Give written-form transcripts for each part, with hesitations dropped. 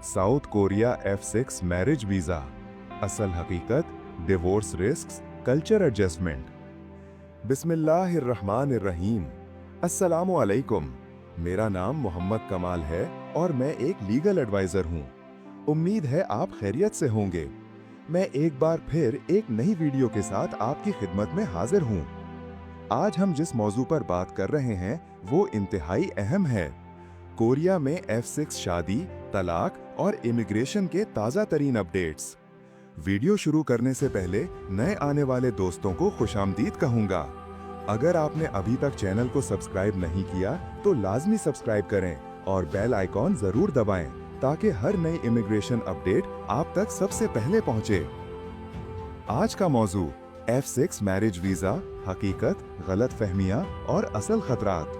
South Korea F6 marriage visa, असल हकीकत, divorce risks, culture adjustment. बिस्मिल्लाहिर्रहमानिर्रहीम। अस्सलामु अलैकुम। मेरा नाम मोहम्मद कमाल है और मैं एक लीगल एडवाइजर हूँ। उम्मीद है आप खैरियत से होंगे। मैं एक बार फिर एक नई वीडियो के साथ आपकी खिदमत में हाजिर हूँ। आज हम जिस मौजू पर बात कर रहे हैं वो इंतहाई अहम है। कोरिया में F6 शादी, तलाक और इमिग्रेशन के ताज़ा तरीन अपडेट्स। वीडियो शुरू करने से पहले नए आने वाले दोस्तों को खुशामदीद कहूंगा। अगर आपने अभी तक चैनल को सब्सक्राइब नहीं किया तो लाजमी सब्सक्राइब करें और बेल आइकॉन जरूर दबाएं ताकि हर नई इमिग्रेशन अपडेट आप तक सबसे पहले पहुंचे। आज का मौजू F6 मैरिज वीजा, हकीकत, गलत फहमियां और असल खतरात।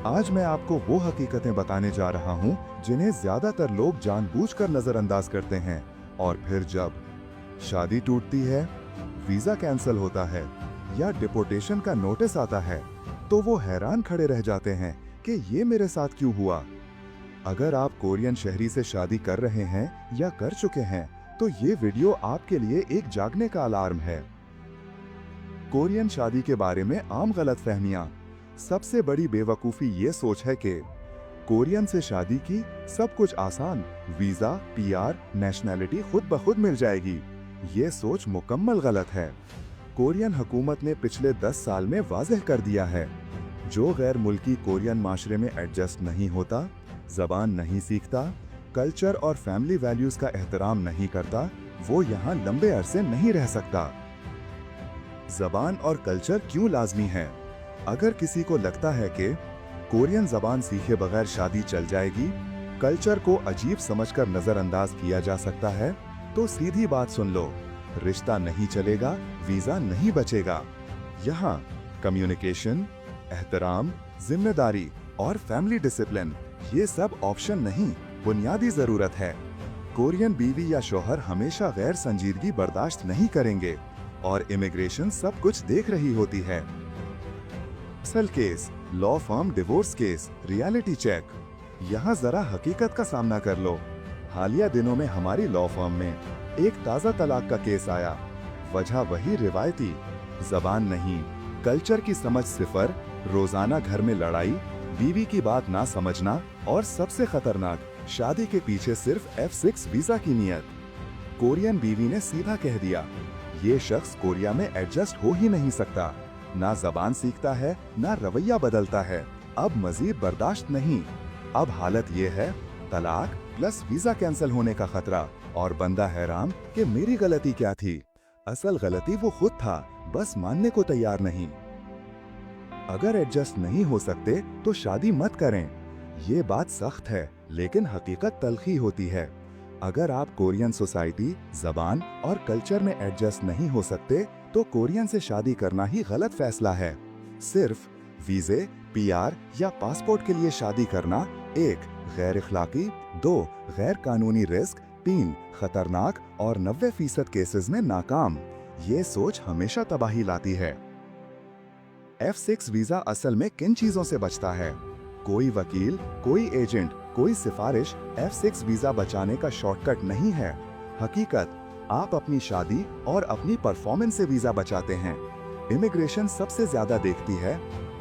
आज मैं आपको वो हकीकतें बताने जा रहा हूं जिन्हें ज्यादातर लोग जानबूझकर नजरअंदाज करते हैं, और फिर जब शादी टूटती है, वीजा कैंसिल होता है या डिपोर्टेशन का नोटिस आता है तो वो हैरान खड़े रह जाते हैं कि ये मेरे साथ क्यों हुआ। अगर आप कोरियन शहरी से शादी कर रहे हैं या कर चुके हैं तो ये वीडियो आपके लिए एक जागने का अलार्म है। कोरियन शादी के बारे में आम गलतफहमियां। सबसे बड़ी बेवकूफ़ी ये सोच है कि कोरियन से शादी की, सब कुछ आसान, वीज़ा, PR, नेशनैलिटी खुद ब खुद मिल जाएगी। ये सोच मुकम्मल गलत है। कोरियन हुकूमत ने पिछले 10 साल में वाज़ेह कर दिया है, जो गैर मुल्की कोरियन माशरे में एडजस्ट नहीं होता, ज़बान नहीं सीखता, कल्चर और फैमिली वैल्यूज़ का एहतराम नहीं करता, वो यहाँ लंबे अरसे नहीं रह सकता। ज़बान और कल्चर क्यों लाजमी है? अगर किसी को लगता है कि कोरियन ज़बान सीखे बगैर शादी चल जाएगी, कल्चर को अजीब समझकर नज़रअंदाज किया जा सकता है, तो सीधी बात सुन लो, रिश्ता नहीं चलेगा, वीज़ा नहीं बचेगा। यहाँ कम्युनिकेशन, एहतराम, जिम्मेदारी और फैमिली डिसिप्लिन, ये सब ऑप्शन नहीं, बुनियादी ज़रूरत है। कोरियन बीवी या शौहर हमेशा गैर संजीदगी बर्दाश्त नहीं करेंगे और इमिग्रेशन सब कुछ देख रही होती है। असल case, law firm divorce case, reality check. यहाँ जरा हकीकत का सामना कर लो। हालिया दिनों में हमारी लॉ फर्म में एक ताज़ा तलाक का केस आया। वजह वही रिवायती, जबान नहीं, कल्चर की समझ सिफर, रोजाना घर में लड़ाई, बीवी की बात ना समझना और सबसे खतरनाक, शादी के पीछे सिर्फ F6 वीजा की नीयत। कोरियन बीवी ने सीधा कह दिया, ये शख्स कोरिया में एडजस्ट हो ही नहीं सकता, ना जबान सीखता है, ना रवैया बदलता है, अब मजीद बर्दाश्त नहीं। अब हालत ये है, तलाक प्लस वीजा कैंसिल होने का खतरा, और बंदा हैरान कि मेरी गलती क्या थी। असल गलती वो खुद था, बस मानने को तैयार नहीं। अगर एडजस्ट नहीं हो सकते तो शादी मत करें। ये बात सख्त है, लेकिन हकीकत तल्खी होती है। अगर आप कोरियन सोसाइटी, जबान और कल्चर में एडजस्ट नहीं हो सकते तो कोरियन से शादी करना ही गलत फैसला है। सिर्फ वीजे, PR या पासपोर्ट के लिए शादी करना 1. गैर इखलाकी, 2. गैर कानूनी रिस्क, 3. खतरनाक और 90% केसेस में नाकाम। ये सोच हमेशा तबाही लाती है। F6 वीजा असल में किन चीजों से बचता है? कोई वकील, कोई एजेंट, कोई सिफारिश F6 वीजा बचाने का शॉर्टकट नहीं है। हकीकत, आप अपनी शादी और अपनी परफॉर्मेंस से वीजा बचाते हैं। इमिग्रेशन सबसे ज्यादा देखती है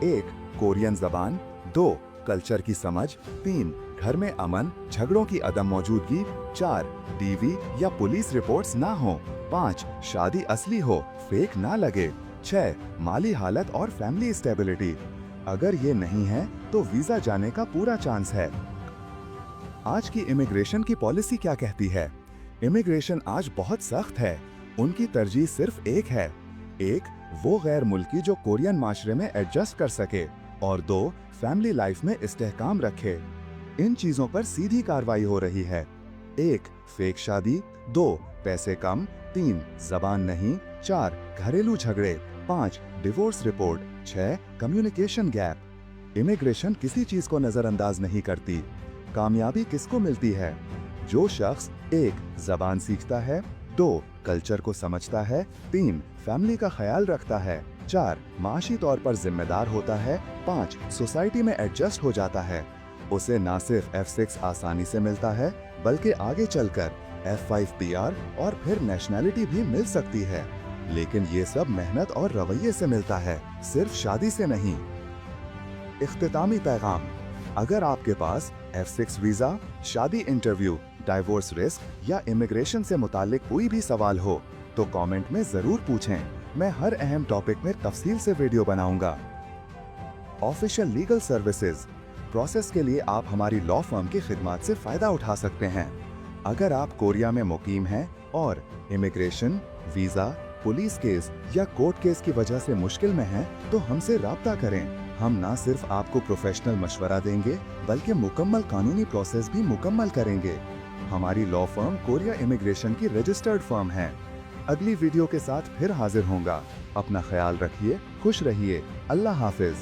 1. कोरियन जबान, 2. कल्चर की समझ, 3. घर में अमन, झगड़ों की अदम मौजूदगी, 4. DV या पुलिस रिपोर्ट्स ना हो, 5. शादी असली हो, फेक ना लगे, 6. माली हालत और फैमिली स्टेबिलिटी। अगर ये नहीं है तो वीजा जाने का पूरा चांस है। आज की इमिग्रेशन की पॉलिसी क्या कहती है? इमिग्रेशन आज बहुत सख्त है। उनकी तरजीह सिर्फ एक है, 1. वो गैर मुल्की जो कोरियन माशरे में एडजस्ट कर सके, और 2. फैमिली लाइफ में इस्तेहकाम रखे। इन चीजों पर सीधी कार्रवाई हो रही है। 1. फेक शादी, 2. पैसे कम, 3. जबान नहीं, 4. घरेलू झगड़े, 5. Divorce report, 6. Communication gap. Immigration किसी चीज को नजरअंदाज नहीं करती। कामयाबी किसको मिलती है? जो शख्स 1. जबान सीखता है, 2. कल्चर को समझता है, 3. फैमिली का ख्याल रखता है, 4. माशी तौर पर जिम्मेदार होता है, 5. सोसाइटी में एडजस्ट हो जाता है। उसे ना सिर्फ F6 आसानी से मिलता है, बल्कि आगे चलकर F5 PR और फिर नेशनैलिटी भी मिल सकती है। लेकिन ये सब मेहनत और रवैये से मिलता है, सिर्फ शादी से नहीं। इख्तितामी पैगाम: अगर आपके पास F6 वीजा, शादी इंटरव्यू, डाइवोर्स रिस्क या इमिग्रेशन से मुतालिक कोई भी सवाल हो तो कमेंट में जरूर पूछें। मैं हर अहम टॉपिक में तफसील से वीडियो बनाऊंगा। ऑफिशियल लीगल सर्विसेज: प्रोसेस के लिए आप हमारी लॉ फर्म की खिदमत से फायदा उठा सकते हैं। अगर आप कोरिया में मुकीम हैं और इमिग्रेशन, वीजा, पुलिस केस या कोर्ट केस की वजह से मुश्किल में हैं, तो हमसे राब्ता करें। हम ना सिर्फ आपको प्रोफेशनल मशवरा देंगे, बल्कि मुकम्मल कानूनी प्रोसेस भी मुकम्मल करेंगे। हमारी लॉ फर्म कोरिया इमिग्रेशन की रजिस्टर्ड फर्म है। अगली वीडियो के साथ फिर हाजिर होऊंगा। अपना ख्याल रखिए, खुश रहिए। अल्लाह हाफिज।